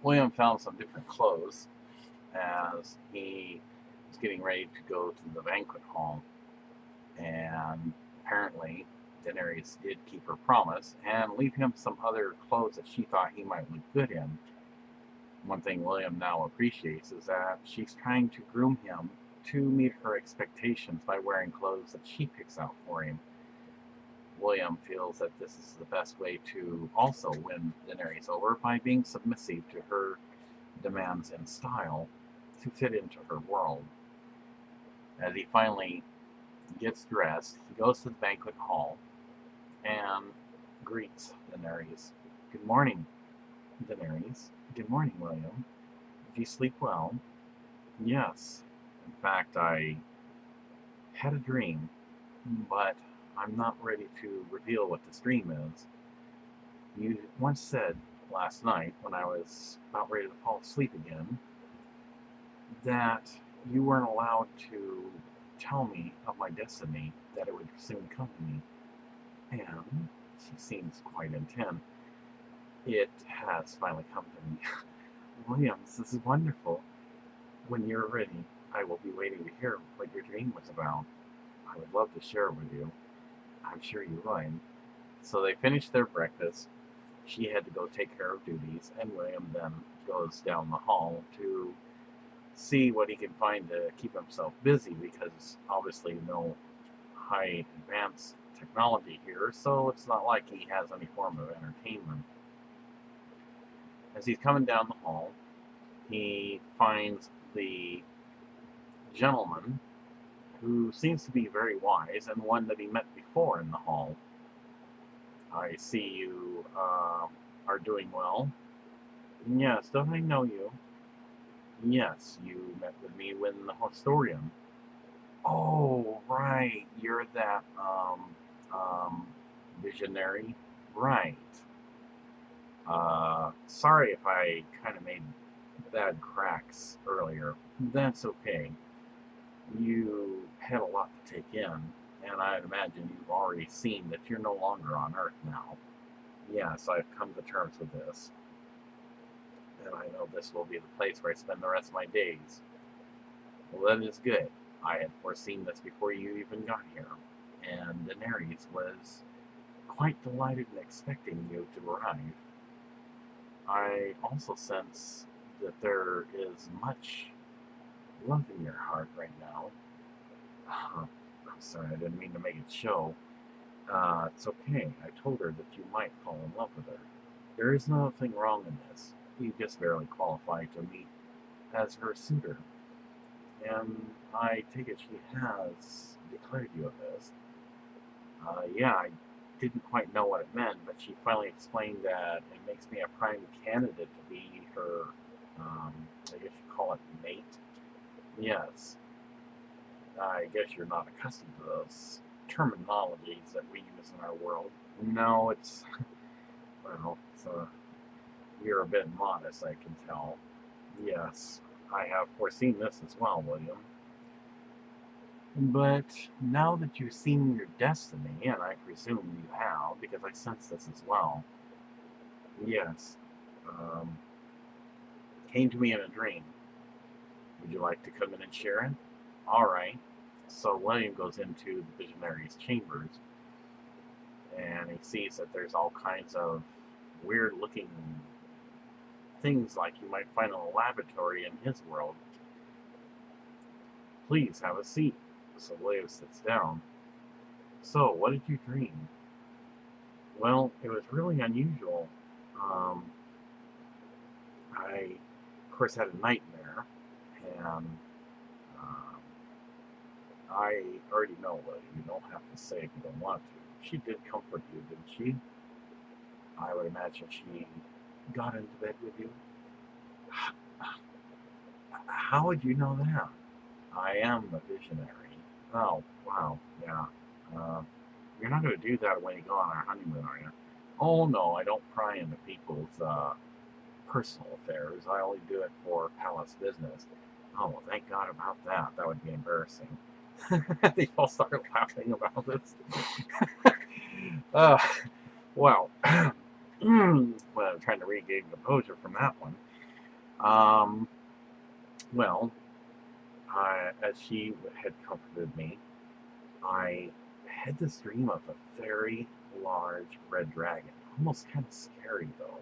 William found some different clothes as he was getting ready to go to the banquet hall. And apparently, Daenerys did keep her promise and leave him some other clothes that she thought he might look good in. One thing William now appreciates is that she's trying to groom him to meet her expectations by wearing clothes that she picks out for him. William feels that this is the best way to also win Daenerys over by being submissive to her demands and style to fit into her world. As he finally gets dressed, he goes to the banquet hall and greets Daenerys. Good morning, Daenerys. Good morning, William. Did you sleep well? Yes. In fact, I had a dream, but I'm not ready to reveal what this dream is. You once said last night, when I was about ready to fall asleep again, that you weren't allowed to tell me of my destiny, that it would soon come to me. And she seems quite intent. It has finally come to me. Williams, this is wonderful. When you're ready, I will be waiting to hear what your dream was about. I would love to share it with you. I'm sure you would. So they finished their breakfast. She had to go take care of duties, and William then goes down the hall to see what he can find to keep himself busy because obviously no high advanced technology here, so it's not like he has any form of entertainment. As he's coming down the hall, he finds the gentleman who seems to be very wise and one that he met before in the hall. I see you are doing well. Yes, don't I know you? Yes, you met with me when the historian. Oh, right, you're that visionary, right? Sorry if I kind of made bad cracks earlier. That's okay. You had a lot to take in, and I'd imagine you've already seen that you're no longer on Earth now. Yes, I've come to terms with this, and I know this will be the place where I spend the rest of my days. Well, that is good. I had foreseen this before you even got here, and Daenerys was quite delighted and expecting you to arrive. I also sense that there is much love in your heart right now. I'm sorry, I didn't mean to make it show. It's okay. I told her that you might fall in love with her. There is nothing wrong in this. You just barely qualify to meet as her suitor. And I take it she has declared you of this. Yeah, I didn't quite know what it meant, but she finally explained that it makes me a prime candidate to be her, I guess you call it mate. Yes, I guess you're not accustomed to those terminologies that we use in our world. No, it's, well, you're a bit modest, I can tell. Yes, I have foreseen this as well, William. But now that you've seen your destiny, and I presume you have, because I sense this as well, yes, um, came to me in a dream. Would you like to come in and share it? All right. So William goes into the visionary's chambers, and he sees that there's all kinds of weird-looking things like you might find in a laboratory in his world. Please have a seat. So William sits down. So, what did you dream? Well, it was really unusual. Um, I, of course, had a nightmare, and I already know, but you don't have to say if you don't want to. She did comfort you, didn't she? I would imagine she got into bed with you. How would you know that? I am a visionary. Oh, wow, yeah. Uh, you're not going to do that when you go on our honeymoon, are you? Oh, no, I don't pry into people's personal affairs. I only do it for palace business. Oh, well, thank God about that. That would be embarrassing. They all start laughing about this. uh, well, well, I'm trying to regain composure from that one. Um, well, as she had comforted me, I had this dream of a very large red dragon, almost kind of scary though.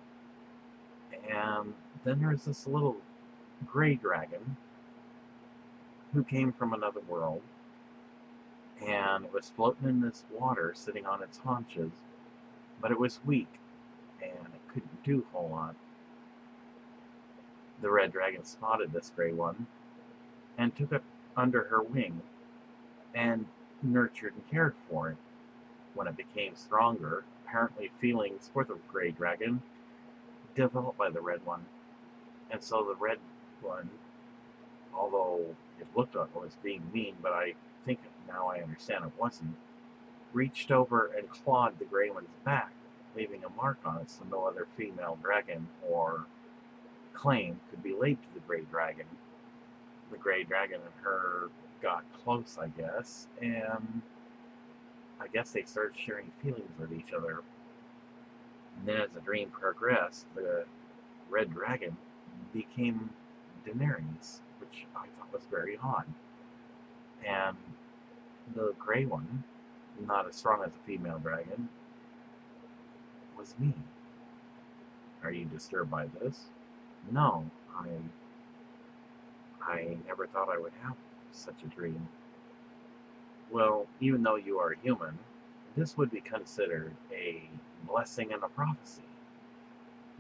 And then there's this little gray dragon who came from another world, and it was floating in this water, sitting on its haunches, but it was weak, and it couldn't do a whole lot. The red dragon spotted this gray one, and took it under her wing, and nurtured and cared for it. When it became stronger, apparently feelings for the gray dragon developed by the red one. And so the red one, although it looked like it was being mean, but I think now I understand it wasn't, reached over and clawed the gray one's back, leaving a mark on it so no other female dragon or claim could be laid to the gray dragon. The gray dragon and her got close, I guess, and I guess they started sharing feelings with each other. And then as the dream progressed, the red dragon became Daenerys, which I thought was very odd. And the gray one, not as strong as a female dragon, was me. Are you disturbed by this? No, I never thought I would have such a dream. Well, even though you are human, this would be considered a blessing and a prophecy.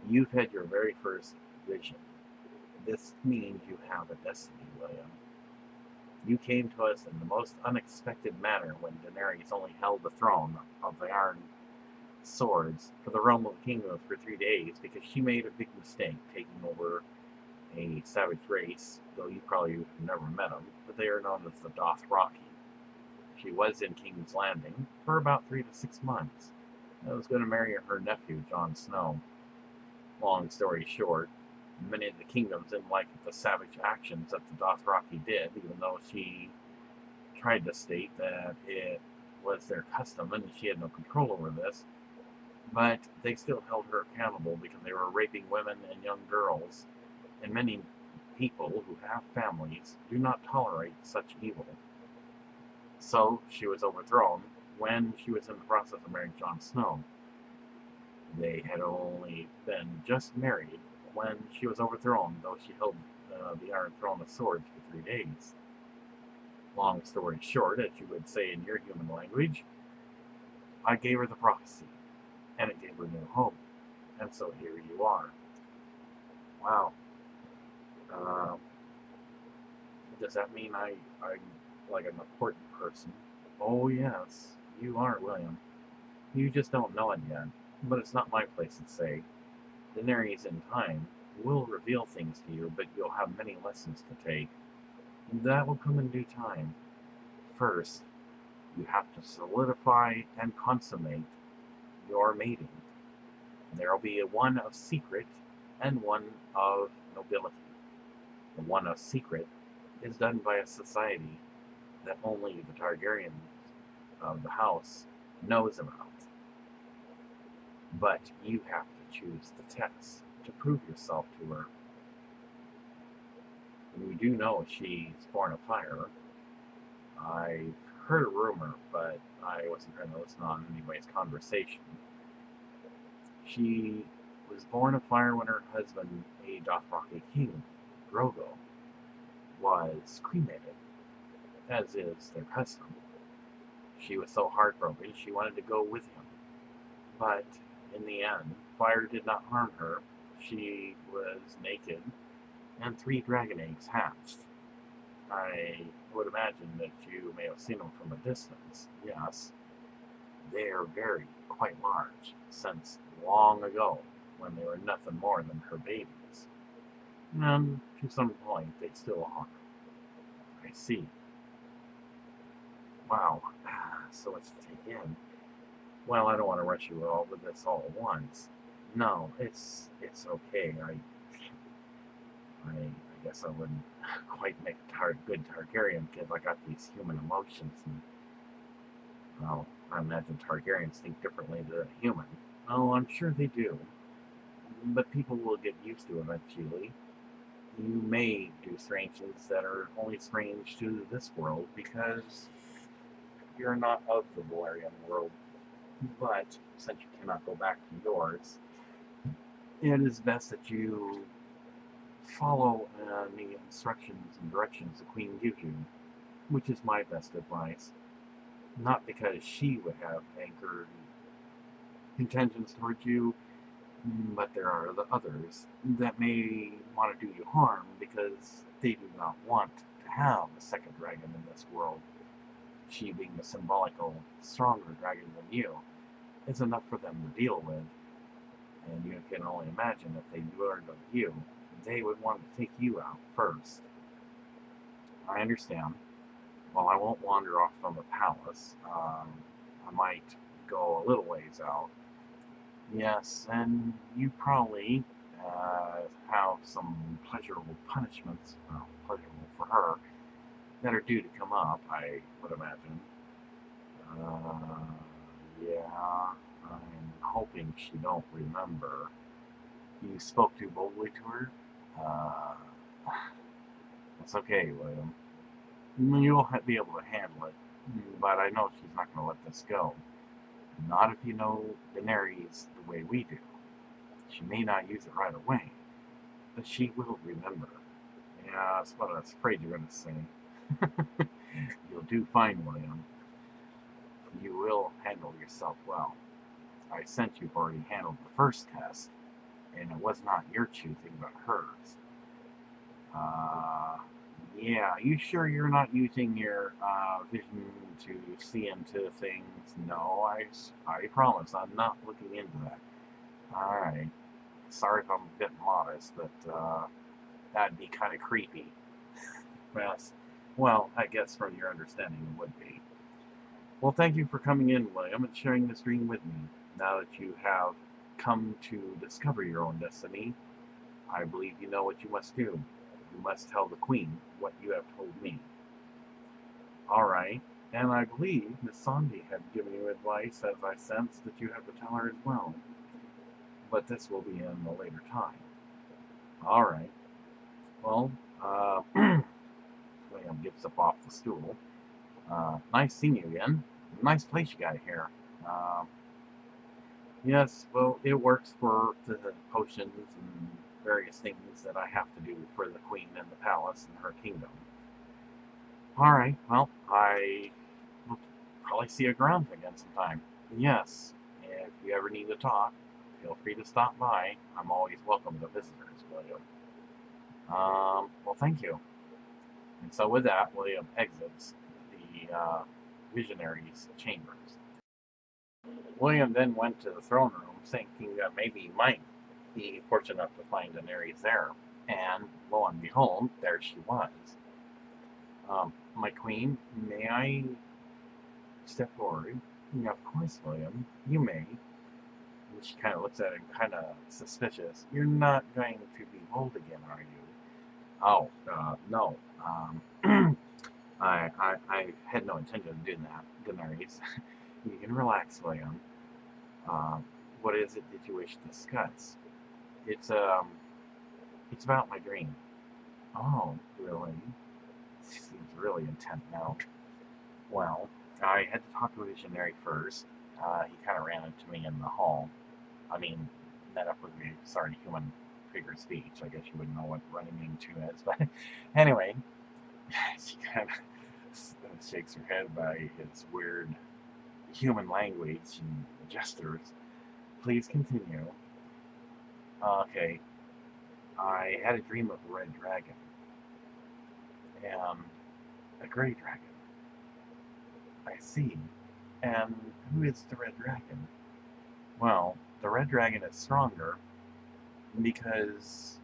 You've had your very first vision. This means you have a destiny, William. You came to us in the most unexpected manner when Daenerys only held the throne of the Iron Swords for the realm of the kingdom for 3 days because she made a big mistake taking over a savage race, though you probably have never met them, but they are known as the Dothraki. She was in King's Landing for about 3 to 6 months. I was going to marry her nephew, Jon Snow. Long story short, many of the kingdoms didn't like the savage actions that the Dothraki did, even though she tried to state that it was their custom and she had no control over this. But they still held her accountable because they were raping women and young girls, and many people who have families do not tolerate such evil. So she was overthrown when she was in the process of marrying Jon Snow. They had only been just married when she was overthrown, though she held the Iron Throne of Swords for 3 days. Long story short, as you would say in your human language, I gave her the prophecy, and it gave her new hope. And so here you are. Wow. Does that mean I'm like an important person? Oh yes, you are, William. You just don't know it yet, but it's not my place to say. Daenerys in time will reveal things to you, but you'll have many lessons to take. That will come in due time. First, you have to solidify and consummate your mating. There will be one of secret and one of nobility. The one of secret is done by a society that only the Targaryens of the house knows about. But you have to choose the test to prove yourself to her. We do know she's born of fire. I've heard a rumor, but I wasn't trying to listen on anybody's conversation. She was born of fire when her husband, a Dothraki king, Drogo, was cremated, as is their custom. She was so heartbroken she wanted to go with him. But in the end, fire did not harm her. She was naked, and 3 dragon eggs hatched. I would imagine that you may have seen them from a distance. Yes, they are very quite large, since long ago, when they were nothing more than her babies. And to some point, they still are. I see. Wow, so much to take in. Well, I don't want to rush you all with this all at once. No, it's okay. I guess I wouldn't quite make a good Targaryen because I got these human emotions, and well, I imagine Targaryens think differently than a human. Oh, I'm sure they do, but people will get used to it eventually. you may do strange things that are only strange to this world because you're not of the Valerian world. But since you cannot go back to yours, it is best that you follow the instructions and directions the Queen gives you, which is my best advice. Not because she would have anchored intentions towards you, but there are the others that may want to do you harm because they do not want to have a second dragon in this world. She being the symbolical, stronger dragon than you, is enough for them to deal with. And you can only imagine if they learned of you, they would want to take you out first. I understand. Well, I won't wander off from the palace. I might go a little ways out. Yes, and you probably have some pleasurable punishments, well, pleasurable for her, that are due to come up, I would imagine. Yeah, I'm hoping she don't remember. You spoke too boldly to her? That's okay, William. You'll be able to handle it, but I know she's not going to let this go. Not if you know Daenerys the way we do. She may not use it right away, but she will remember. Yeah, that's what I was afraid you were going to say. You'll do fine, William. You will handle yourself well. I sense you've already handled the first test, and it was not your choosing, but hers. Yeah, you sure you're not using your vision to see into things? No, I promise I'm not looking into that. Alright. Sorry if I'm a bit modest, but that'd be kind of creepy. Yes. Well, I guess from your understanding it would be. Well, thank you for coming in, William, and sharing this dream with me. Now that you have come to discover your own destiny, I believe you know what you must do. You must tell the Queen what you have told me. Alright, and I believe Miss Sandy had given you advice, as I sense that you have to tell her as well. But this will be in a later time. Alright. Well, William gets up off the stool. Nice seeing you again. Nice place you got here. Yes, well, it works for the potions and various things that I have to do for the Queen and the palace and her kingdom. Alright, well, I will probably see you around again sometime. Yes, if you ever need to talk, feel free to stop by. I'm always welcome to visitors, William. Well, thank you. And so with that, William exits the Visionary's chambers. William then went to the throne room, thinking that maybe he might be fortunate enough to find Daenerys there. And lo and behold, there she was. My queen, may I step forward? Yeah, of course, William. You may. And she kind of looks at him, kind of suspicious. You're not going to be bold again, are you? Oh, no. I had no intention of doing that, Daenerys. You can relax, William. What is it that you wish to discuss? It's about my dream. Oh, really? She seems really intent now. Well, I had to talk to a visionary first. He kind of ran into me in the hall. I mean, met up with me. Sorry, human figure of speech. I guess you wouldn't know what running into is. But anyway, she kind of shakes her head by his weird human language and gestures. Please continue. Okay. I had a dream of a red dragon. And a gray dragon. I see. And who is the red dragon? Well, the red dragon is stronger because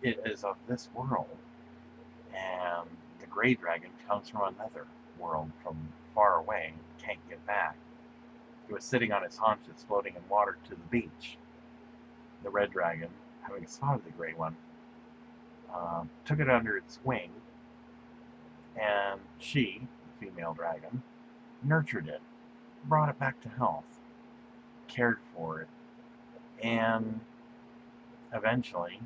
it is of this world. And the gray dragon comes from another world from far away and can't get back. He was sitting on his haunches floating in water to the beach. The red dragon, having spotted the gray one, took it under its wing, and she, the female dragon, nurtured it, brought it back to health, cared for it, and eventually,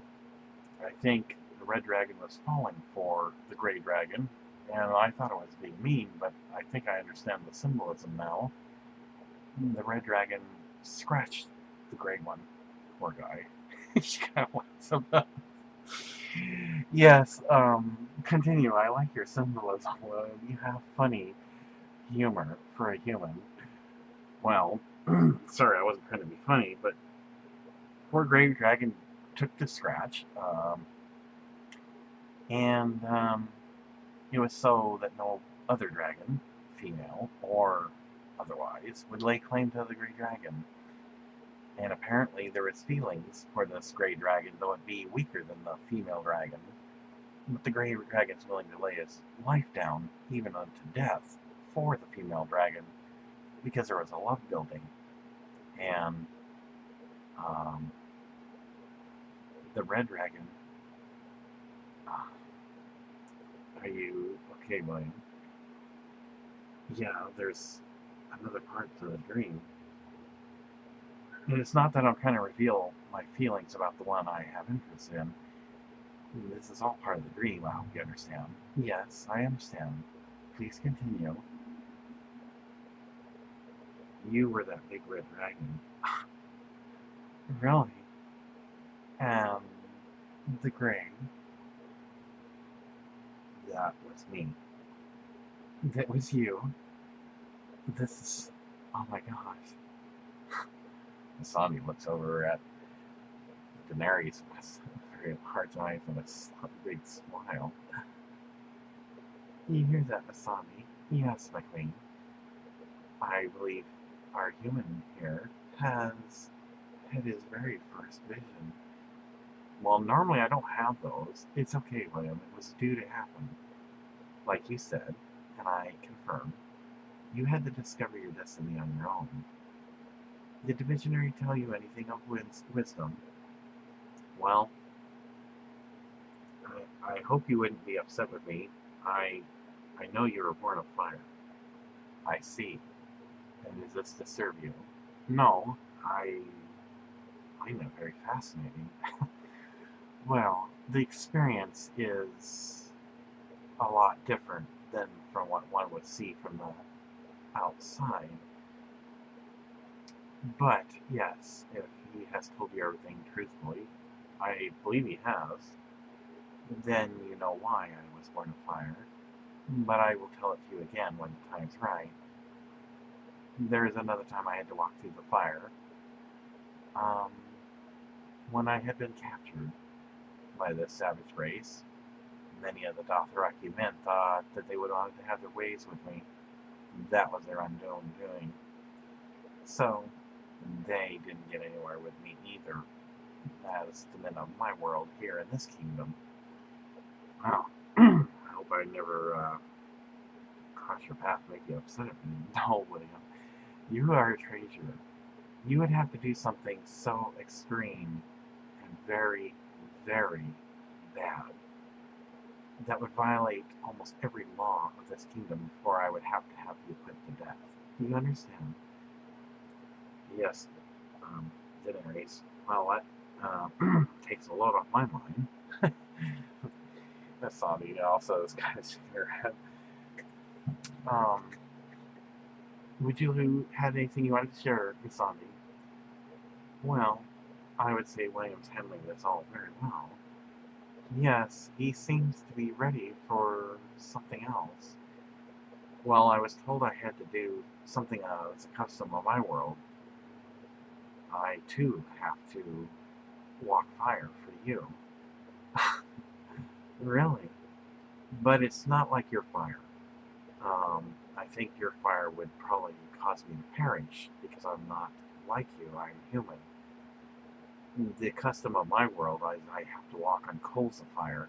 I think the red dragon was falling for the gray dragon, and I thought it was being mean, but I think I understand the symbolism now. The red dragon scratched the gray one. Poor guy. She kind of wants him up. Yes, continue. I like your symbolism. You have funny humor for a human. Well, sorry, I wasn't trying to be funny, but poor gray dragon took the scratch, and it was so that no other dragon, female or otherwise, would lay claim to the gray dragon. And apparently there was feelings for this gray dragon, though it be weaker than the female dragon. But the gray dragon's willing to lay his life down, even unto death, for the female dragon, because there was a love building. And the red dragon... Are you okay, William? Yeah, there's another part to the dream. And it's not that I'm trying to reveal my feelings about the one I have interest in. This is all part of the dream, I hope you understand. Yes, I understand. Please continue. You were that big red dragon. Really? And the gray? That was me. That was you. This is... Oh my gosh. Masani looks over at Daenerys with very large eyes and a big smile. You hear that, Masani? Yes, my queen. I believe our human here has had his very first vision. Well, normally I don't have those. It's okay, William. It was due to happen. Like you said, and I confirm, you had to discover your destiny on your own. Did the visionary tell you anything of wisdom? Well, I hope you wouldn't be upset with me. I know you were born of fire. I see. And is this to serve you? No, I find it very fascinating. Well, the experience is a lot different than from what one would see from the outside. But, yes, if he has told you everything truthfully, I believe he has, then you know why I was born of fire. But I will tell it to you again when the time's right. There is another time I had to walk through the fire. When I had been captured by this savage race, many of the Dothraki men thought that they would want to have their ways with me. That was their undoing. So, they didn't get anywhere with me either, as the men of my world here in this kingdom. Well, I hope I never cross your path and make you upset at me. No, William. You are a treasure. You would have to do something so extreme and very, very bad that would violate almost every law of this kingdom before I would have you put to death. Do you understand? Yes, Daenerys. Well, that takes a load off my mind. Masani also is kind of shaking her head. Would you have anything you wanted to share, Masani? Well, I would say William's handling this all very well. Yes, he seems to be ready for something else. Well, I was told I had to do something as a custom of my world. I, too, have to walk fire for you. Really? But it's not like your fire. I think your fire would probably cause me to perish, because I'm not like you, I'm human. The custom of my world, I have to walk on coals of fire.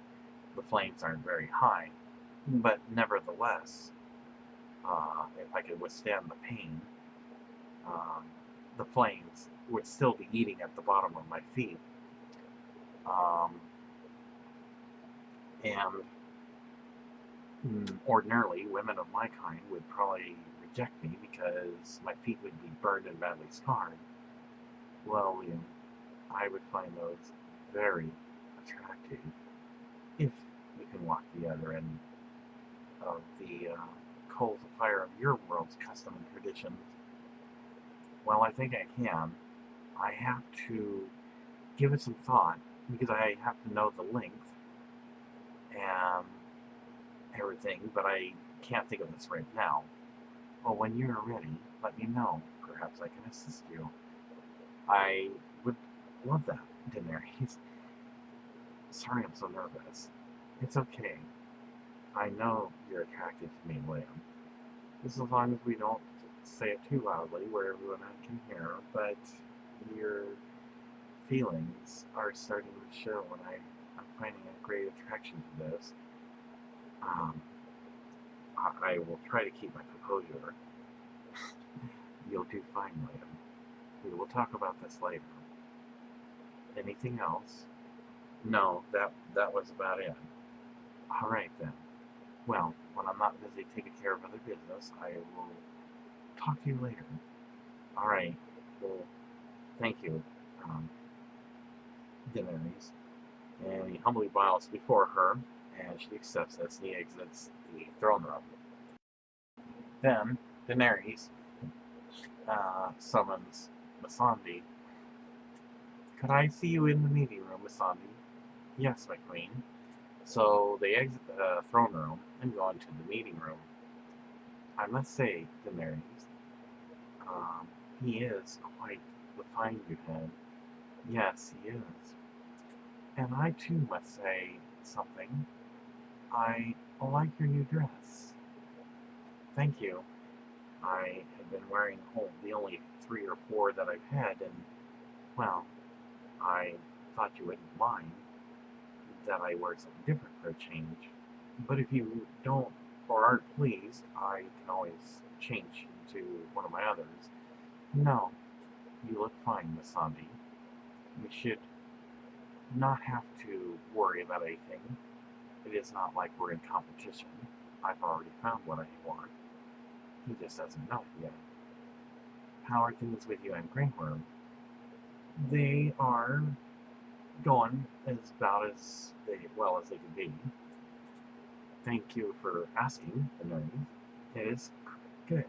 The flames aren't very high, but nevertheless, if I could withstand the pain, the flames would still be eating at the bottom of my feet. And ordinarily, women of my kind would probably reject me because my feet would be burned and badly scarred. Well, I would find those very attractive. if you can walk the other end of the coals of fire of your world's custom and traditions. Well, I think I can. I have to give it some thought because I have to know the length and everything, but I can't think of this right now. Well, when you're ready, let me know. Perhaps I can assist you. I would love that, Daenerys. Sorry I'm so nervous. It's okay. I know you're attracted to me, Liam. Just as long as we don't say it too loudly where everyone can hear, but your feelings are starting to show, and I'm finding a great attraction to this. I will try to keep my composure. You'll do fine, Liam. We will talk about this later. Anything else? No, that was about it. All right then. Well, when I'm not busy taking care of other business, I will talk to you later. All right. Well, thank you, Daenerys. And he humbly bows before her, and she accepts as he exits the throne room. Then Daenerys summons Missandei. Could I see you in the meeting room, Missandei? Yes, my queen. So they exit the throne room and go into the meeting room. I must say, Daenerys, he is quite the fine you had. Yes, he is. And I too must say something. I like your new dress. Thank you. I have been wearing the only 3 or 4 that I've had, and, well, I thought you wouldn't mind that I wear something different for a change. But if you don't or aren't pleased, I can always change into one of my others. No, you look fine, Missandei. You should not have to worry about anything. It is not like we're in competition. I've already found what I want. He just doesn't know it yet. How are things with you and Greyworm? They are going about as well as they can be. Thank you for asking, Daenerys. It is good.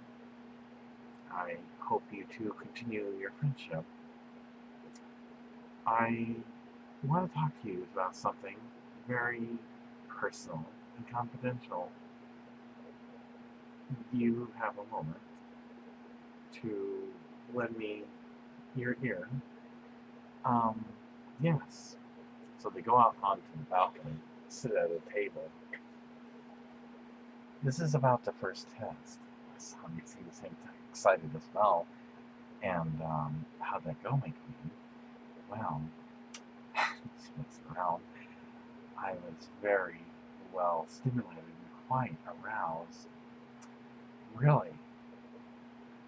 I hope you two continue your friendship. I want to talk to you about something very personal and confidential. You have a moment to lend me your ear. Yes. So they go out onto the balcony, sit at a table. This is about the first test. You seem the same time excited as well. And how'd that go, my queen? Well, she looks around. I was very well stimulated and quite aroused. Really?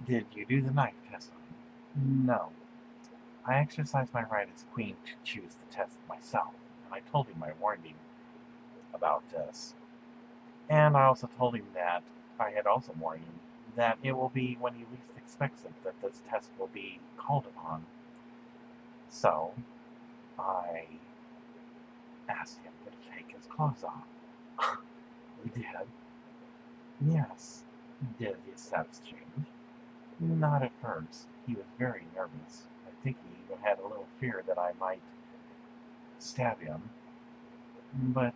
Did you do the knife test on him? No. I exercised my right as queen to choose the test myself, and I told him I warned him about this. And I also told him that I had also warned him that it will be when he least expects it that this test will be called upon. So, I asked him to take his clothes off. He did. Yes. Did the status change? Not at first. He was very nervous. I think he even had a little fear that I might stab him. But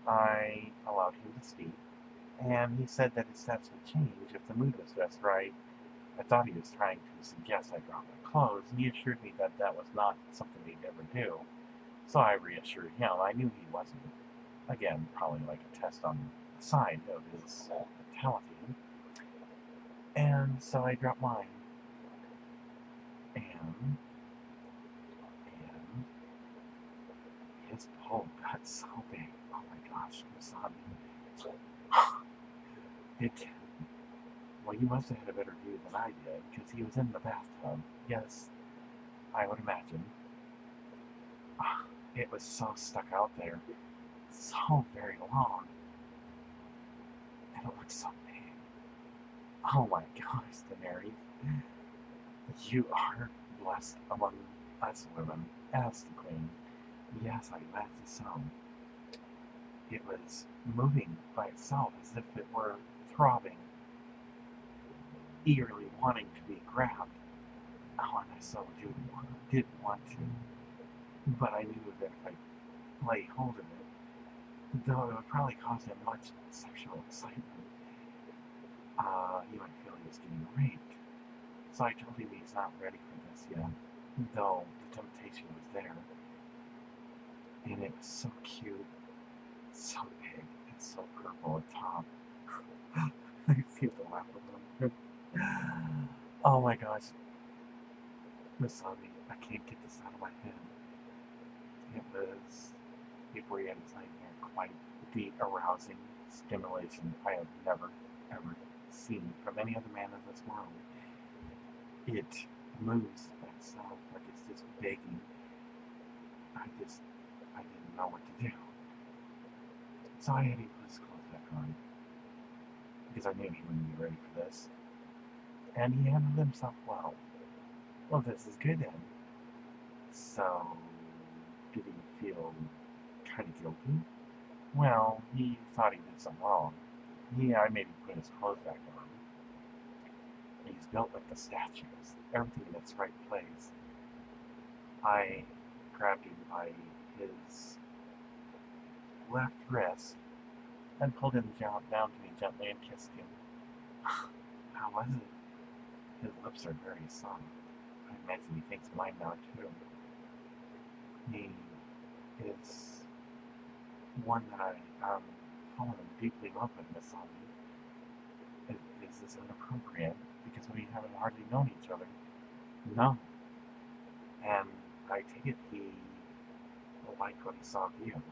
I allowed him to speak, and he said that his steps would change if the mood was just right. I thought he was trying to suggest I drop my clothes, and he assured me that that was not something he'd ever do. So I reassured him. I knew he wasn't. Again, probably like a test on the side of his mentality. And so I dropped mine. And his pole got so big. Oh my gosh, Masami. It did. Well, you must have had a better view than I did, because he was in the bathtub. Yes, I would imagine. It was so stuck out there. So very long. And it looked so big. Oh my gosh, Daenerys. You are blessed among us women, as the queen. Yes, I imagine so. it was moving by itself as if it were throbbing, eagerly wanting to be grabbed. Oh, and I so didn't want to. But I knew that if I lay hold of it, though it would probably cause him much sexual excitement, he might feel he was getting raped. So I told him he's not ready for this yet, though the temptation was there. And it was so cute, so big, and so purple at top. I see the laugh of them. Oh my gosh. Masami, I can't get this out of my head. It was, before he had his nightmare, quite the arousing stimulation I have never, ever seen from any other man in this world. It moves by itself like it's just begging. I didn't know what to do. So I had him put his clothes back on, because I knew he wouldn't be ready for this. And he handled himself well. Well, this is good then. So, did he feel kind of guilty? Well, he thought he did something wrong. I made him put his clothes back on. He's built like the statues, everything in its right place. I grabbed him by his left wrist and pulled him down to me gently and kissed him. How was it? His lips are very soft. I imagine he thinks mine now too. He is one that I'm fallen deeply in love with, Miss Zombie. Is this inappropriate? Because we haven't hardly known each other. No. And I take it he liked what he saw of you.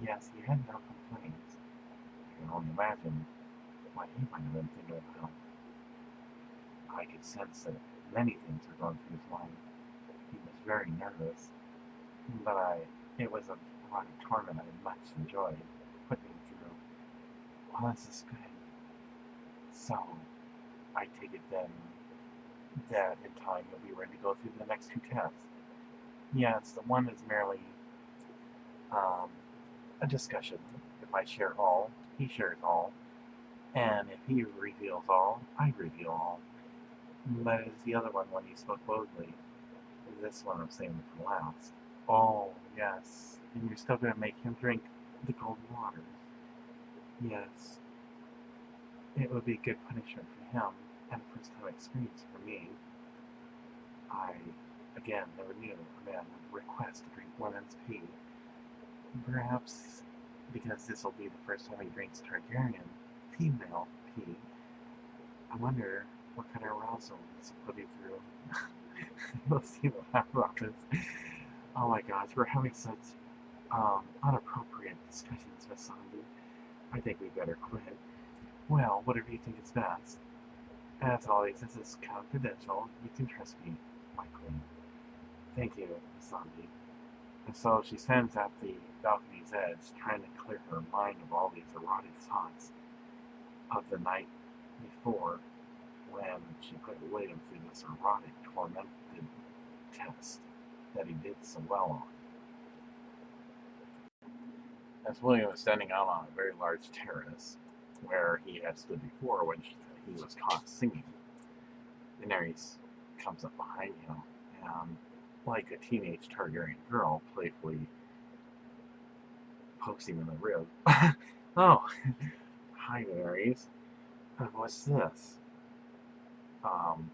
Yes, he had no complaints. I can only imagine what he might have been thinking about. I could sense that many things were going through his mind. He was very nervous, but it was a erotic torment I much enjoyed putting him through. Well, this is good. So, I take it then that in time you'll be ready to go through the next two tests. Yes, the one is merely a discussion. If I share all, he shares all. And if he reveals all, I reveal all. But it's the other one when he spoke boldly. This one I'm saving for last. Oh, yes. And you're still going to make him drink the cold waters. Yes. It would be good punishment for him, and a first-time experience for me. I, again, never knew a man would request to drink women's pee. Perhaps because this will be the first time he drinks Targaryen female pee. I wonder what kind of arousal this will put you through. We'll see what happens. Oh my gosh, we're having such unappropriate discussions, Miss Sandy. I think we better quit. Well, whatever you think is best. As always, this is confidential. You can trust me, my queen. Thank you, Miss Sandy. And so she stands at the balcony's edge, trying to clear her mind of all these erotic thoughts of the night before, when she put William through this erotic, tormented test that he did so well on. As William was standing out on a very large terrace, where he had stood before when he was caught singing, Daenerys comes up behind him, and like a teenage Targaryen girl, playfully pokes him in the rib. Oh, hi Daenerys. What's this?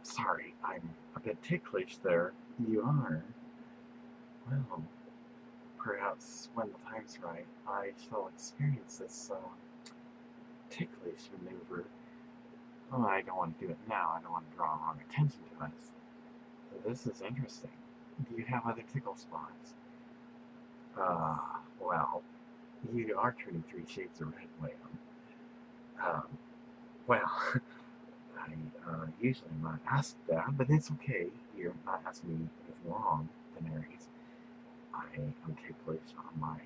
Sorry, I'm a bit ticklish there. You are? Well, perhaps when the time's right, I shall experience this ticklish maneuver. Oh, I don't want to do it now. I don't want to draw wrong attention to us. This is interesting. Do you have other tickle spots? Well, you are turning 3 shades of red, William. Well, I usually am not asked that, but it's okay. You're not asking me anything wrong, Daenerys. I am ticklish on my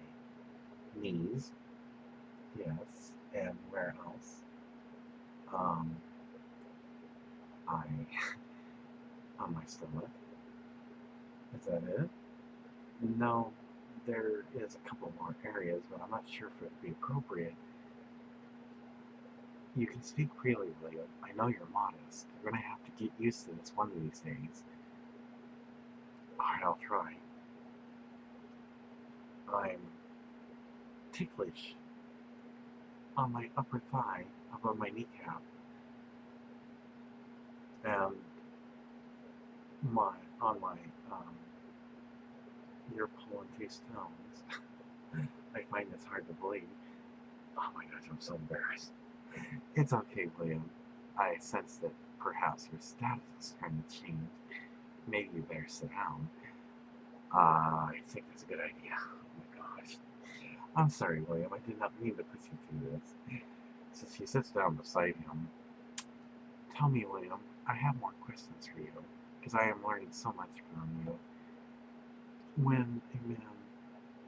knees. Yes, and where else? I on my stomach. Is that it? No, there is a couple more areas, but I'm not sure if it would be appropriate. You can speak freely, William. I know you're modest. You're going to have to get used to this one of these days. Alright, I'll try. I'm ticklish on my upper thigh above my kneecap, and on my ear pull and two stones. I find this hard to believe. Oh my gosh, I'm so embarrassed. It's okay, William. I sense that perhaps your status is trying to change. Maybe you better sit down. I think that's a good idea. Oh my gosh. I'm sorry, William. I did not mean to put you through this. So she sits down beside him. Tell me, William, I have more questions for you, because I am learning so much from you. When a man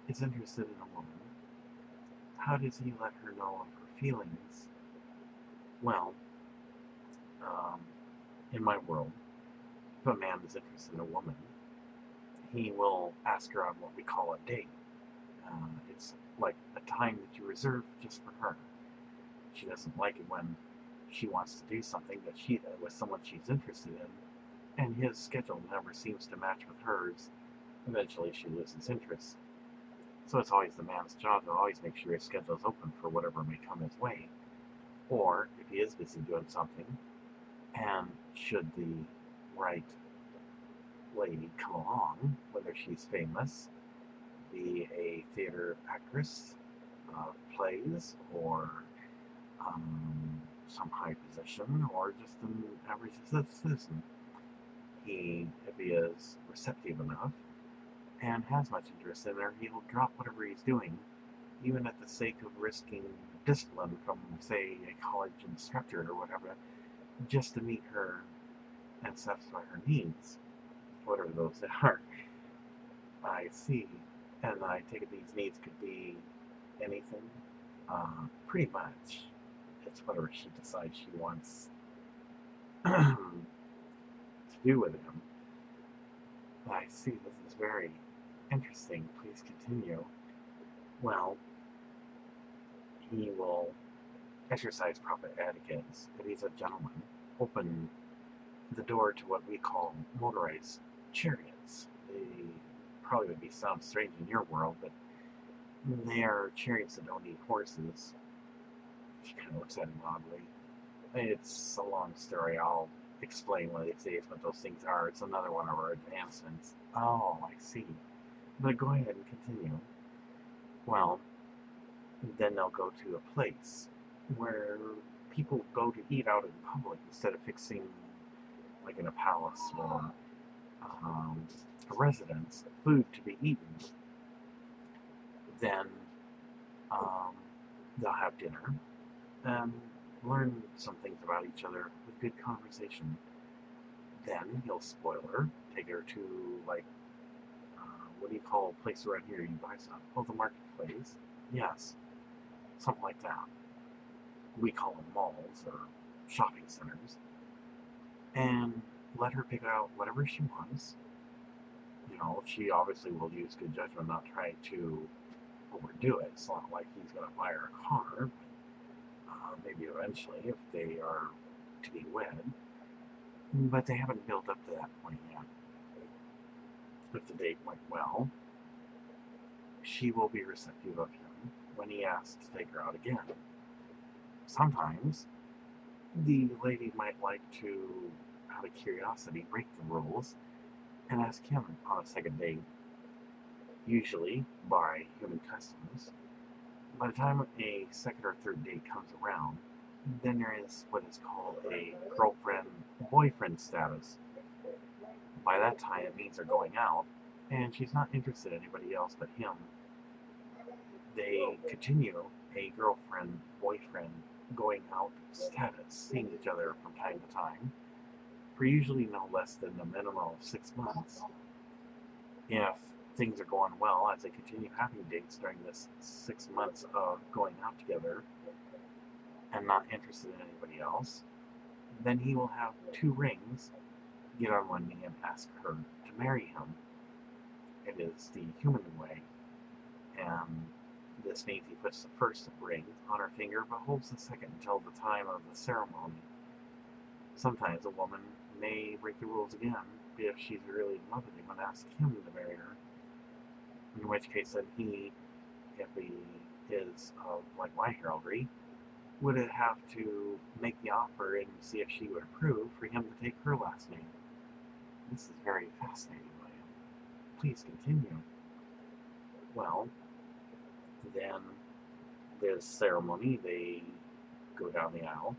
is interested in a woman, how does he let her know of her feelings? Well, in my world, if a man is interested in a woman, he will ask her on what we call a date. It's like a time that you reserve just for her. She doesn't like it when she wants to do something that with someone she's interested in, and his schedule never seems to match with hers. Eventually, she loses interest. So it's always the man's job to always make sure his schedule is open for whatever may come his way. Or, if he is busy doing something, and should the right lady come along, whether she's famous, be a theater actress, plays, or some high position, or just an average citizen, if he is receptive enough and has much interest in her, he will drop whatever he's doing, even at the sake of risking discipline from, say, a college instructor or whatever, just to meet her and satisfy her needs, whatever those are. I see. And I take it these needs could be anything. Pretty much. It's whatever she decides she wants to do with him. I see. This is very interesting. Please continue. Well, he will exercise proper etiquette. If he's a gentleman, open the door to what we call motorized chariots. They probably would sound strange in your world, but they are chariots that don't need horses. She kind of looks at him oddly. It's a long story. I'll explain one of these days what those things are. It's another one of our advancements. Oh, I see. But go ahead and continue. Well, then they'll go to a place where people go to eat out in public instead of fixing, like in a palace or a residence, food to be eaten. Then they'll have dinner and learn some things about each other with good conversation. Then he'll spoil her, take her to, like, what do you call a place around here you buy stuff? Oh, the marketplace? Yes, something like that. We call them malls or shopping centers. And let her pick out whatever she wants. You know, she obviously will use good judgment, not try to overdo it. It's not like he's going to buy her a car, but maybe eventually if they are to be wed. But they haven't built up to that point yet. If the date went well, she will be receptive of him when he asks to take her out again. Sometimes the lady might like to, out of curiosity, break the rules and ask him on a second date, usually by human customs. By the time a second or third date comes around, then there is what is called a girlfriend-boyfriend status. By that time, it means they're going out, and she's not interested in anybody else but him. They continue a girlfriend-boyfriend going out status, seeing each other from time to time, for usually no less than a minimum of 6 months. If things are going well, as they continue having dates during this 6 months of going out together and not interested in anybody else, then he will have 2 rings, get on one knee and ask her to marry him. It is the human way, And this means he puts the first ring on her finger, but holds the second until the time of the ceremony. Sometimes a woman may break the rules again if she's really in love with him and ask him to marry her. In which case, then he, if he is of like my heraldry, would have to make the offer and see if she would approve for him to take her last name. This is very fascinating, William. Please continue. Well, then this ceremony, they go down the aisle.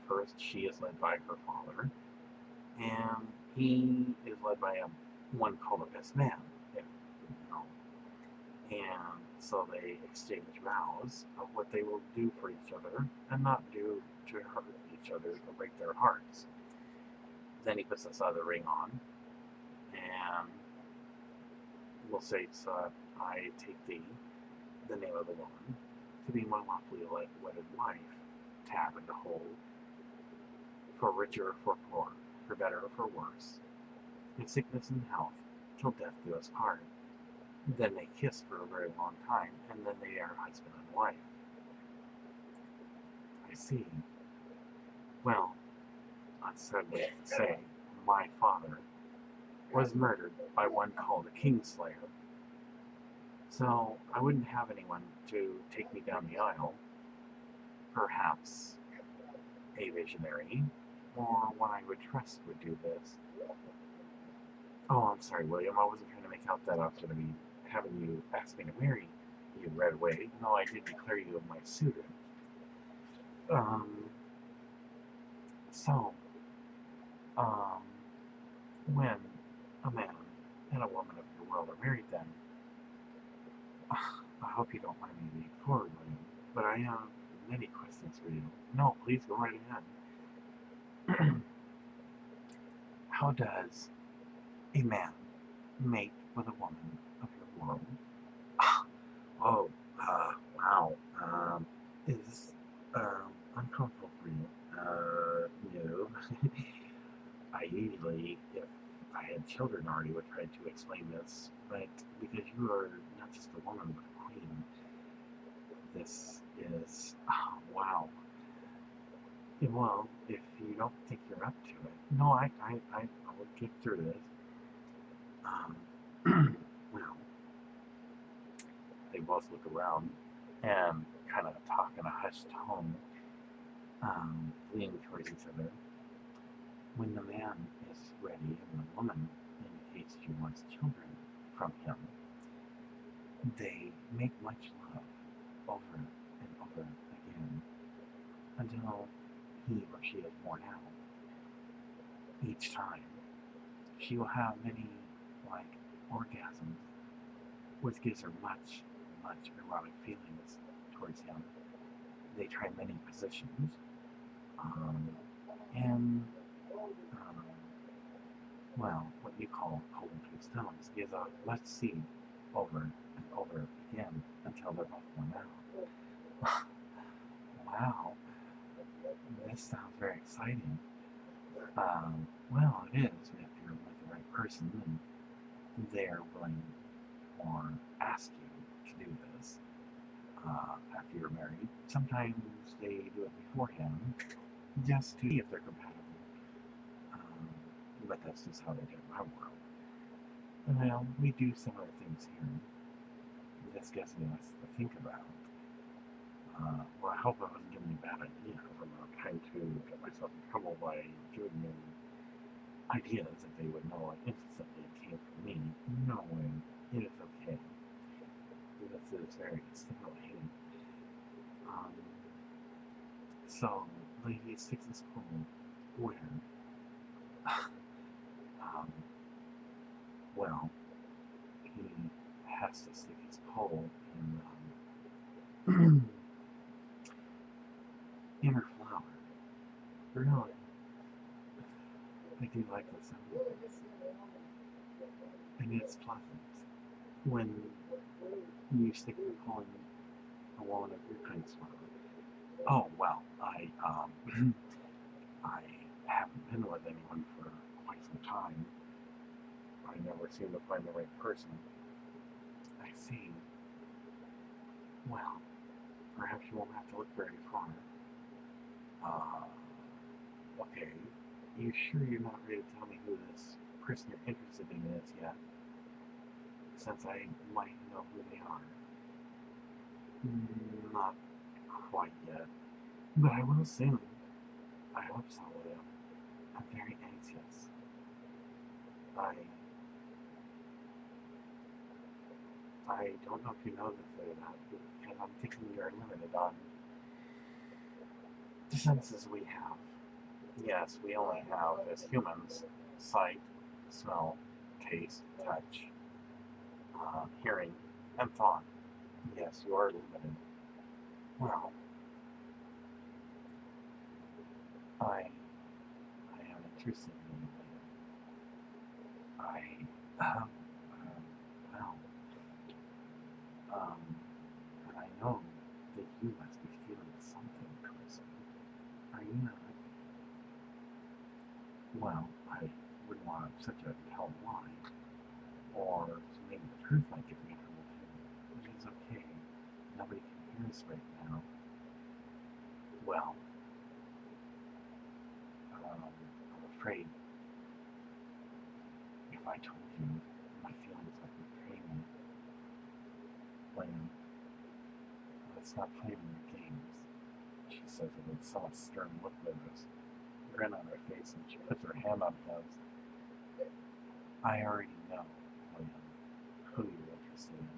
First, she is led by her father, and he is led by one called a best man, if you know. And so they exchange vows of what they will do for each other and not do to hurt each other or break their hearts. Then he puts this other ring on, and will say, so I take thee, the name of the woman, to be my lawfully wedded wife, to have and to hold, for richer or for poor, for better or for worse, in sickness and health, till death do us part. Then they kiss for a very long time, and then they are husband and wife. I see. Well, I'm sad to say, my father was murdered by one called a Kingslayer. So I wouldn't have anyone to take me down the aisle. Perhaps a visionary, or one I would trust would do this. Oh, I'm sorry, William. I wasn't trying to make out that I was going to be having you ask me to marry you right away. No, I did declare you my suitor. So, when a man and a woman of your world are married, then I hope you don't mind me being forward, William, but I have many questions for you. No, please go right ahead. How does a man mate with a woman of your world? Oh, wow. Is this uncomfortable for you? No. I usually, if I had children already, would try to explain this, but because you are not just a woman, but a queen, this is, oh, wow. Well, if you don't think you're up to it, no, I will get through this. Well, they both look around and kind of talk in a hushed tone, leaning towards each other. When the man is ready and the woman indicates she wants children from him, they make much love over and over again until he or she is worn out. Each time, she will have many, orgasms, which gives her much erotic feelings towards him. They try many positions, and what you call holding two stones gives a much seed over and over again until they're both worn out. Wow, this sounds very exciting. Well, it is if you're with the right person and they're willing or ask you to do this after you're married. Sometimes they do it beforehand just to see if they're compatible. But that's just how they do it in my world. Well, we do similar things here. This gives me less to think about. Well, I hope I wasn't giving you a bad idea because I'm not trying to get myself in trouble by giving you ideas that they would know instantly it came from me. No way. It is okay. This is very stimulating. So, lady sticks his pole where? Well, he has to stick his pole in her flower. Really? I do like the sound of this. And it's pleasant. When you stick the pole in a woman of your kind's flower. Oh, well, I haven't been with anyone for quite some time. I never seem to find the right person. I see. Well, perhaps you won't have to look very far. Okay. You sure you're not ready to tell me who this person you're interested in is yet? Since I might know who they are. Not quite yet. But I will soon. I hope so, William. I'm very anxious. I don't know if you know this or not, because I'm thinking we are limited on the senses we have. Yes, we only have, as humans, sight, smell, taste, touch, hearing, and thought. Yes, you are limited. Well, I am interested in you. Um, well, and I know that you must be feeling something towards me. Are you not? Well, I wouldn't want such a tell lie, or maybe the truth might get me in trouble too. Which is okay. Nobody can hear us right now. Well, I'm afraid if I told you my feelings like betraying me, Lane, let's not play your games. She says it with a somewhat stern look with us, grin on her face, and she puts her hand on his. I already know, William, who you're interested in,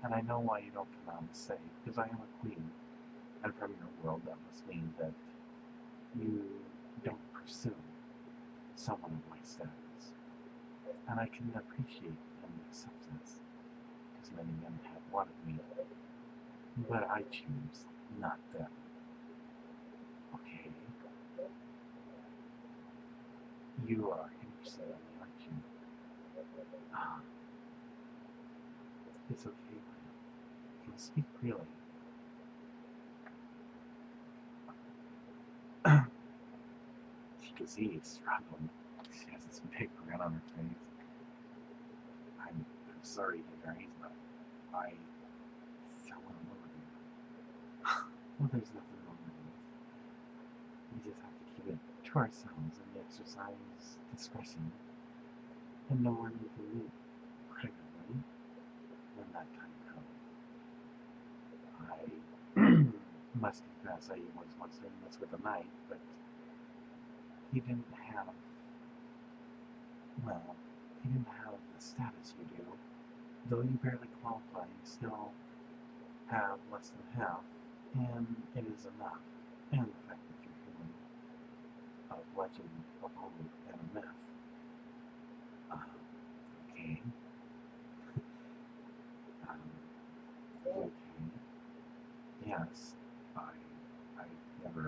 and I know why you don't come out and say, because I am a queen, and from your world that must mean that you don't pursue someone of my status. And I can appreciate and accept this, because many men have wanted me, but I choose not them. Okay? You are interested in me, aren't you? It's okay, Lynn. You can speak freely. She can see he's struggling. She has this big grin on her face. I'm sorry, Deanerys, but I fell in love with you. Well, there's nothing wrong with this. We just have to keep it to ourselves and exercise discretion and know when we can meet regularly when that time comes. I must confess I was once doing this with a knight, but he didn't have, well, he didn't have the status you do. Though you barely qualify, you still have less than half, and it is enough. And the fact that you're human, of legend, of old, and a myth. Okay. Okay. Yes, I never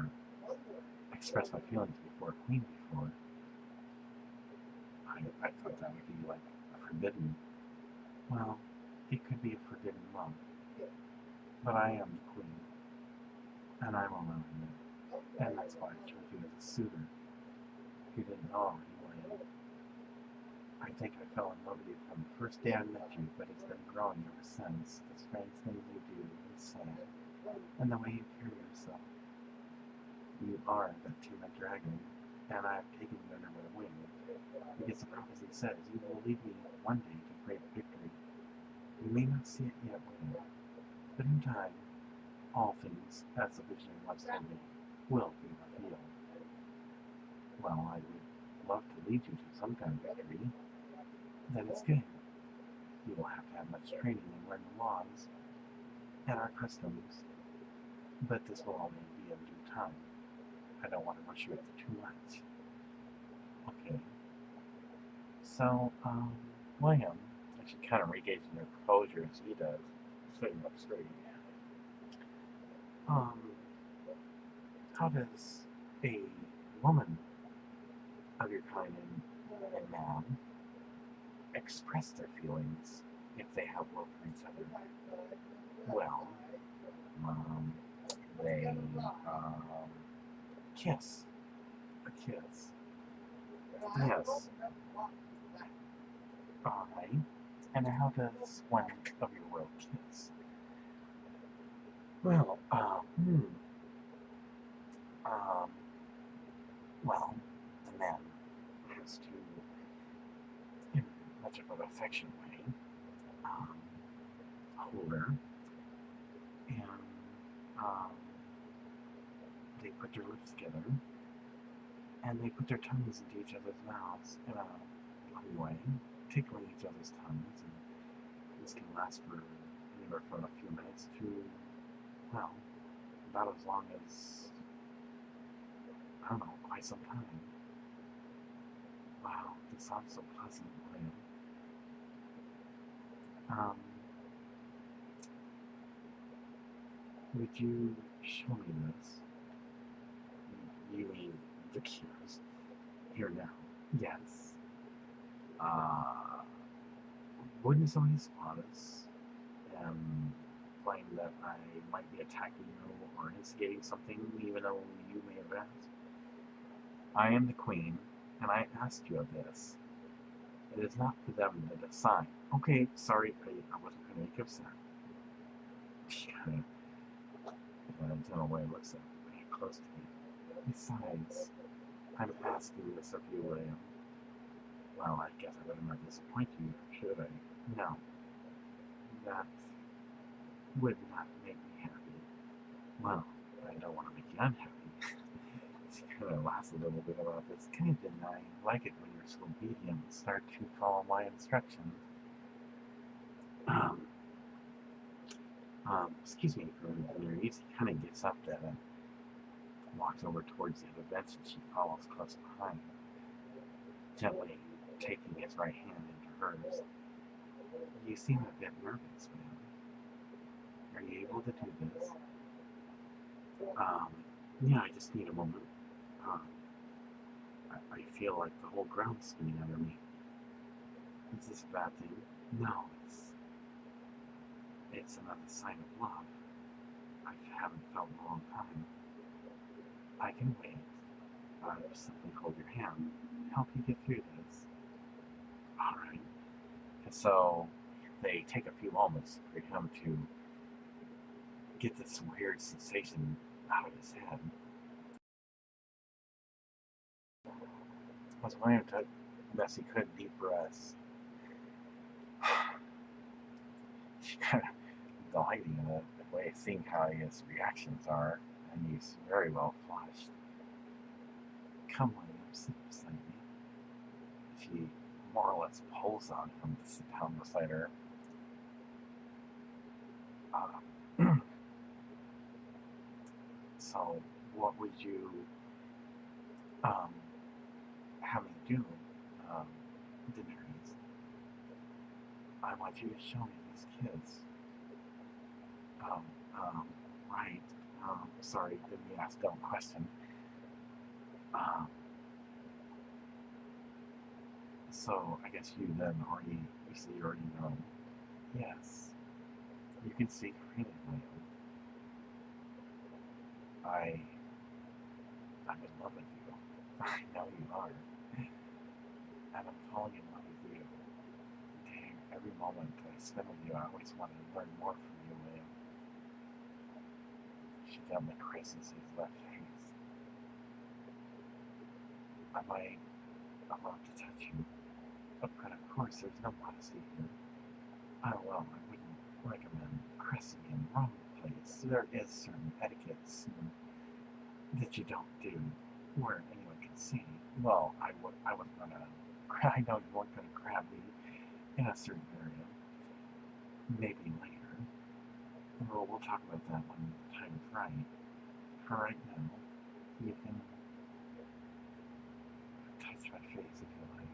expressed my feelings before a queen before. I thought that would be like a forbidden. Well, it could be a forbidden love. But I am the queen. And I'm allowing it. And that's why I chose you as a suitor. If you didn't know already, I think I fell in love with you from the first day I met you, but it's been growing ever since. The strange things you do and say, and the way you carry yourself. You are the timid dragon, and I have taken you under my wing. Because the prophecy says you will lead me one day to great victory. You may not see it yet, William, but in time, all things, as the vision once told me, will be revealed. Well, I would love to lead you to some kind of victory. That is good. You will have to have much training and learn the laws and our customs, but this will only be in due time. I don't want to rush you into too much. Okay. So, William, and she kind of regains her composure as he does, sitting up straight. How does a woman of your kind and man express their feelings if they have love for each other? Well, they kiss. A kiss. Yes. And how does one of your royal kiss? Well, um, well, the man has to, in much of an affectionate way, um, hold her, and um, they put their lips together, and they put their tongues into each other's mouths in a loving way, tickling each other's tongues, and this can last for anywhere from a few minutes to, well, about as long as, I don't know, quite some time. Wow, this sounds so pleasant, William. Would you show me this? You mean the cures? Here now. Yes. Uh, wouldn't somebody spot us and claim that I might be attacking you or instigating something, even though you may have asked? I am the queen, and I asked you of this. It is not for them to decide. Okay, sorry, I wasn't going to make you upset. She kind of, in a gentle way, looks at me close to me. Besides, I'm asking this of you, William. Well, I guess I better not disappoint you, should I? No. That would not make me happy. Well, I don't want to make you unhappy. She kind of laughs a little bit about this. Kind of didn't I like it when you're so obedient and start to follow my instructions? Excuse me for a minute. He kind of gets up then and walks over towards the other bench, and she follows close behind, gently taking his right hand into hers. You seem a bit nervous, ma'am. Are you able to do this? Yeah, I just need a moment. I feel like the whole ground's spinning under me. Is this a bad thing? No, it's another sign of love. I haven't felt in a long time. I can wait. I'll simply hold your hand, help you get through this. Alright. And so they take a few moments for him to get this weird sensation out of his head. As William took Bessie could deep breaths, she kind of delighting in the way, seeing how his reactions are, and he's very well flushed. Come, William, sit beside me. She more or less pulls on him to sit down beside her. So, what would you have me do, Daenerys? I want you to show me these kids. Right. Sorry, didn't mean to ask a dumb question. So I guess you then already, you already know. Yes. You can see freely, William. I'm in love with you. I know you are. And I'm falling in love with you. Dang, every moment I spend with you, I always want to learn more from you, William. She gently caresses his left face. Am I allowed to touch you? But of course, there's no modesty here. Oh, well, I wouldn't recommend caressing in the wrong place. There is certain etiquettes that you don't do where anyone can see. Well, I wasn't gonna. I know you weren't gonna grab me in a certain area. Maybe later. Well, we'll talk about that when the time is right. For right now, you can touch my face if you like.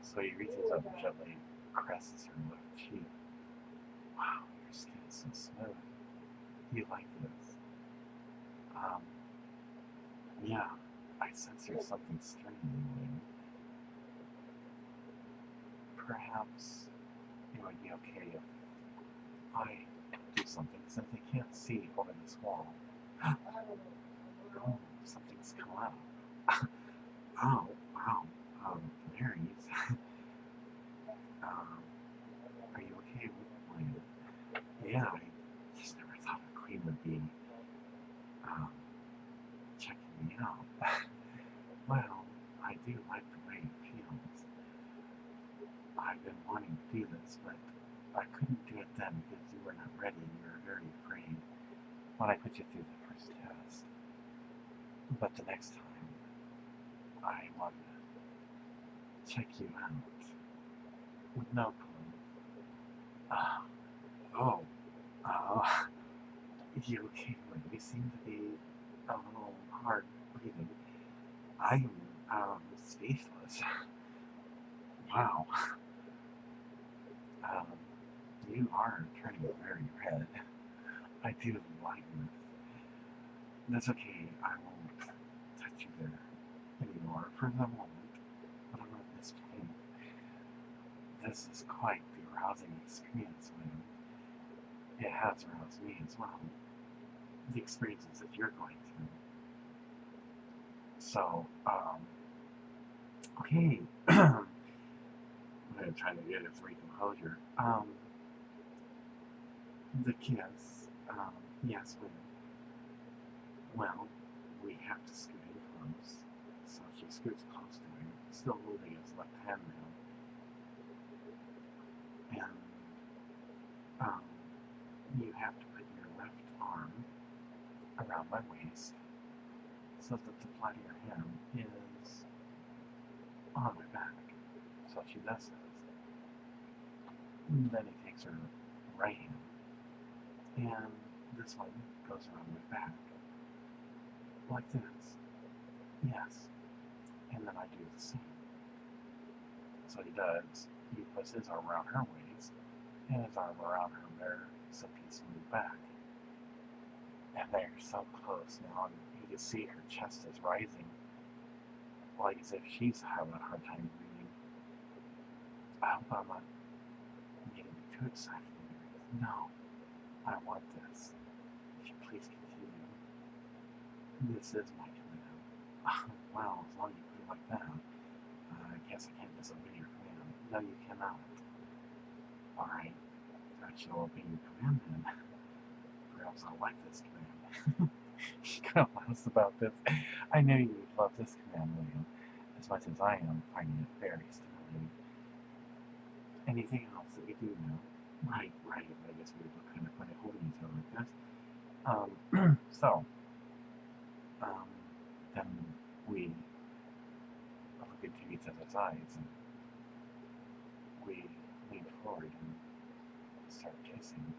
So he reaches up and gently caresses her left cheek. Wow, your skin is so smooth. You like this? Yeah, I sense there's something stirring in you. Perhaps it would be okay if I do something since they can't see over this wall. Oh, something's come out. Oh, wow. Mary's. I've been wanting to do this, but I couldn't do it then because you were not ready and you were very afraid when I put you through the first test. But the next time, I want to check you out with no clue. Oh, uh, you okay? You seem to be a little hard breathing. I am speechless. Wow. Um, you are turning very red. I do like this. That's okay. I won't touch you there anymore for the moment. But I'm not this pain. This is quite the arousing experience, William. It has aroused me as well. The experiences that you're going through. So, okay. I'm gonna try to get it to recomposure. The kiss, yes, well, we have to scoot in close. So she scoots close to him, still holding his left hand now. And, you have to put your left arm around my waist so that the flat of your hand is on my back. So she does this. And then he takes her right hand, and this one goes around my back, like this. Yes. And then I do the same. So he does. He puts his arm around her waist, and his arm around her there, so he's moved back. And they're so close now, and you can see her chest is rising, like as if she's having a hard time breathing. I hope I'm not getting too excited. No, I want this. If you please continue. This is my command. Well, as long as you put it like that, I guess I can't disobey your command. No, you cannot. Alright, that shall obey your command then. Perhaps I'll like this command. She kind of laughs about this. I know you would love this command, William, as much as I am finding it very stimulating. Anything else that we do now? Right. I guess we look kind of funny holding each other like this. Then we look into each other's eyes and we lean forward and start kissing.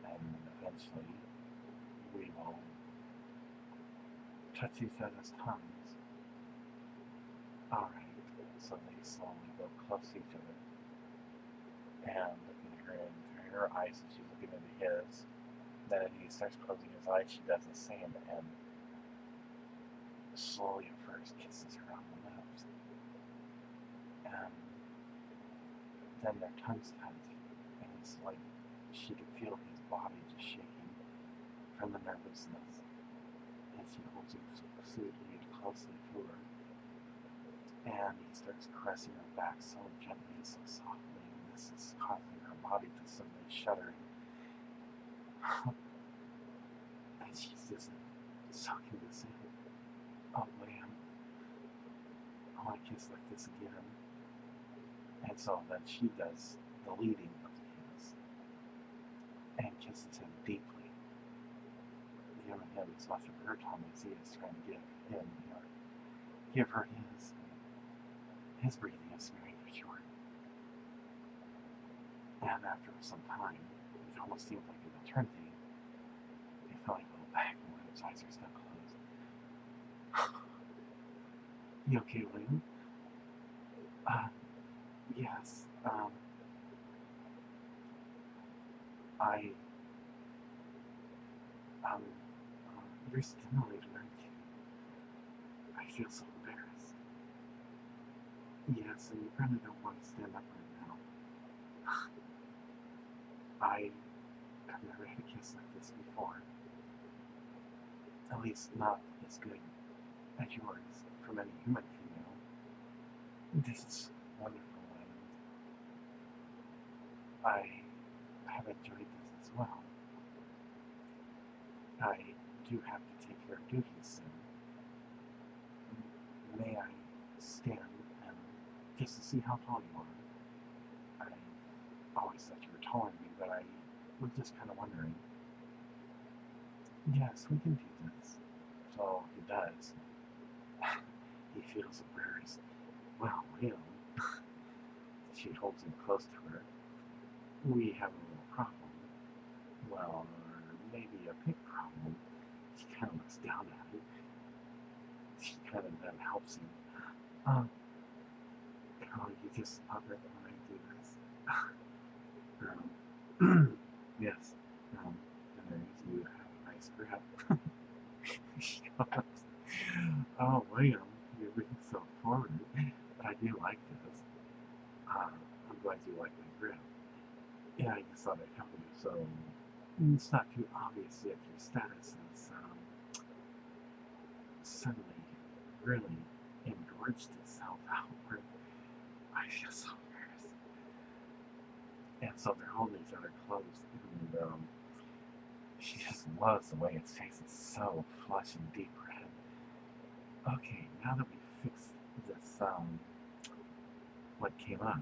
And eventually we will touch each other's tongues. Alright, so they slowly go close to each other. And looking her into her eyes, and she's looking into his. Then he starts closing his eyes, she does the same, and slowly at first kisses her on the lips. And then their tongues touch, and it's like she could feel his body just shaking from the nervousness. And she holds him sweetly and closely to her. And he starts caressing her back so gently and so softly, and this is causing her body to suddenly shudder. And she's just soaking this in. Oh man, I want to kiss like this again. And so then she does the leading of the kiss and kisses him deeply, giving him as much of her time as he is trying to give him, give her his. His breathing is very short. And after some time, it almost seems like an eternity, they feel like a little back when his eyes are still closed. You okay, William? Yes, you're stimulated, aren't you? I feel so embarrassed. Yes, and you probably don't want to stand up right now. I have never had a kiss like this before. At least not as good as yours from any human female. This is wonderful, and I have enjoyed this as well. I do have to take care of duties soon. May I stand and just to see how tall you are? I always thought you were taller than me, but I was just kind of wondering. Yes, we can do this. So he does. He feels it wears well, She holds him close to her. We have a little problem. Well, or maybe a big problem. She kind of looks down at it. She kind of then helps him. You just love it when I do this. Yes. You have a nice grip. She goes, oh, William, you're being so forward. But I do like this. I'm glad you like my grip. Yeah, I just thought I'd help you, so it's not too obvious yet your status is suddenly really engorged itself outward. I feel so embarrassed. And so they're holding each other close, and she just loves the way its face is so flush and deep red. Okay, now that we fixed this, what came up,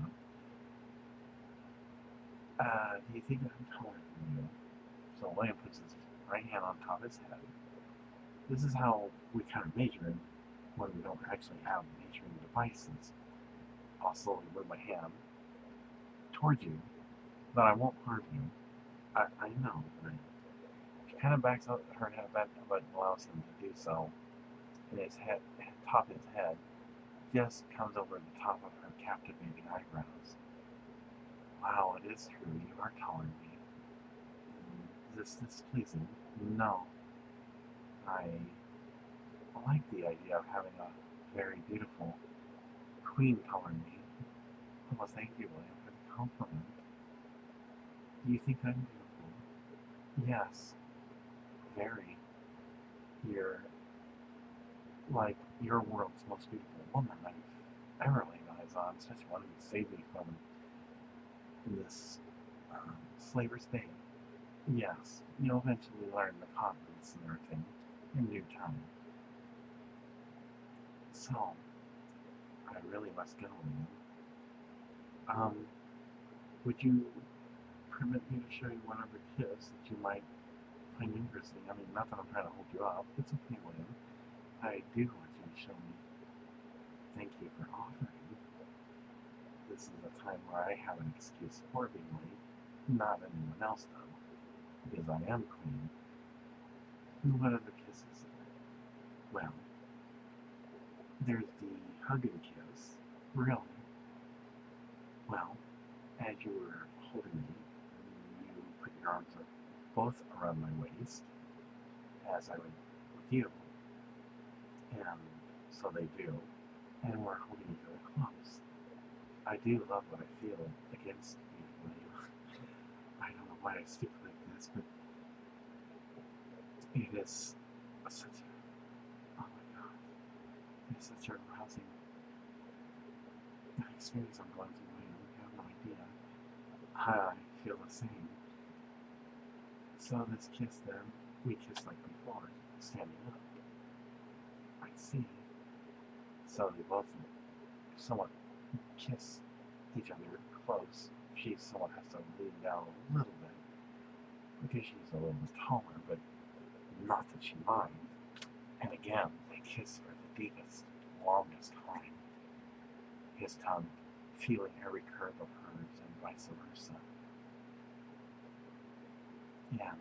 do you think I'm taller than you? So William puts his right hand on top of his head. This is how we kind of measure when we don't actually have measuring devices. I'll slowly move my hand towards you, but I won't harm you. I know, right? She kind of backs up her head back, but allows him to do so. And his head, top of his head, just comes over the top of her captivating eyebrows. Wow, it is true. You are taller than me. Is this pleasing? No. I like the idea of having a very beautiful queen taller than me. Well, thank you, William, for the compliment. Do you think I'm beautiful? Yes. Very. You're like your world's most beautiful woman I've ever laid eyes on, such one who saved me from this slaver's day. Yes, you'll eventually learn the confidence and everything in due time. So, I really must go, William. Would you permit me to show you one other kiss that you might find interesting? I mean, not that I'm trying to hold you up. It's okay, William. I do want you to show me. Thank you for offering. This is a time where I have an excuse for being late. Not anyone else, though, because I am queen. What other kisses? Well, there's the hug and kiss. Really? Well, as you were holding me, you put your arms both around my waist, as I would with you. And so they do. And we're holding each other close. I do love what I feel against you, William. I don't know why I speak like this, but it is such a, oh my god, it is such a rousing experience I'm going through, William. You have no idea. I feel the same. So this kiss then, we kissed like before, standing up. I see. So they both somewhat kiss each other close. She somewhat has to lean down a little bit because she's a little bit taller, but not that she minds. And again, they kiss for the deepest, longest time. His tongue feeling every curve of hers and vice versa. And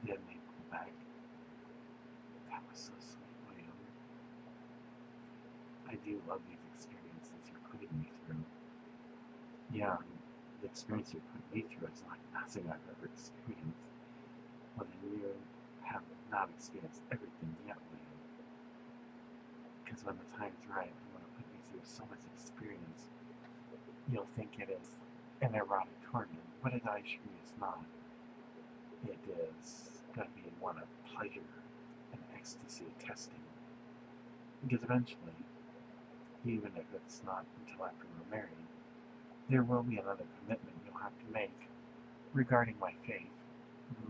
then they pull back. That was so sweet, William. I do love these experiences you're putting me through. Yeah, the experience you put me through is like nothing I've ever experienced. Well, then you have not experienced everything yet, William. Because when the time's right, I'm going to put you through so much experience, you'll think it is an erotic torment, but it I assure you it's not. It is going to be one of pleasure and ecstasy testing. Because eventually, even if it's not until after we're married, there will be another commitment you'll have to make regarding my faith,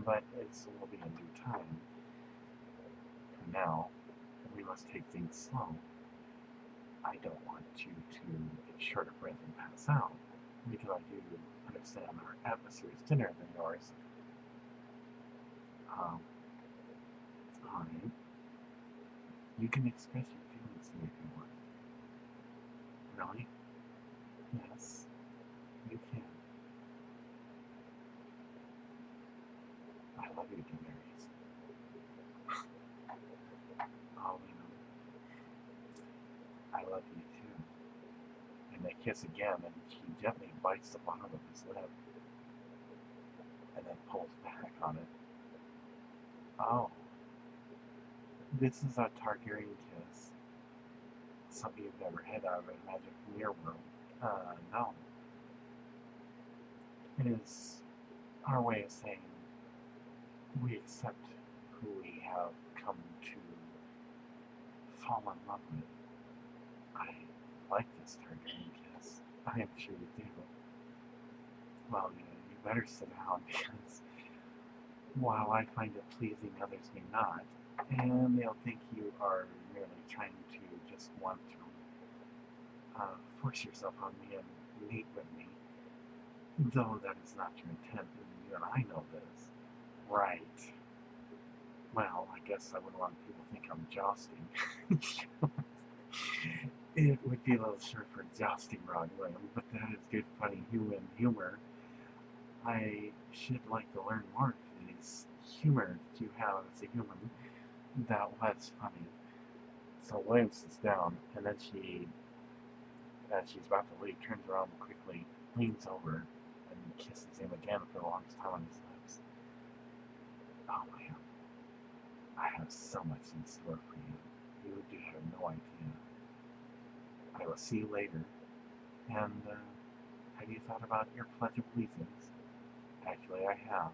but it will be in due time. For now, we must take things slow. I don't want you to get short of breath and pass out. because I do understand our atmosphere is thinner than yours. Um, Alright. You can express your feelings to me if you want. Really? Yes, you can. I love you, Daenerys. Oh, I love you too. And they kiss again, and she gently bites the bottom of his lip, and then pulls back on it. Oh, this is a Targaryen kiss. Something you've never had out of a magic mirror world. No. It is our way of saying we accept who we have come to fall in love with. I like this Targaryen kiss. I am sure you do. Well, you better sit down because while I find it pleasing, others may not, and they'll think you are merely trying to just want to force yourself on me and mate with me, though that is not your intent, and you and I know this. Right. Well, I guess I wouldn't want people to think I'm jousting. It would be a little short for jousting, Rod William, but that is good, funny human humor. I should like to learn more of these humor that you have as a human. That was funny. So William sits down, and then as she's about to leave, turns around quickly, leans over, and kisses him again for the longest time on his lips. Oh man, I have so much in store for you. You do have no idea. I will see you later. And have you thought about your Pledge of Allegiance? Actually, I have.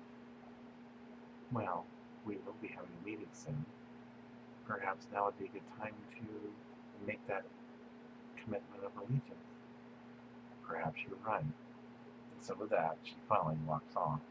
Well, we will be having a meeting soon. Perhaps now would be a good time to make that commitment of allegiance. Perhaps you're right. And so with that, she finally walks off.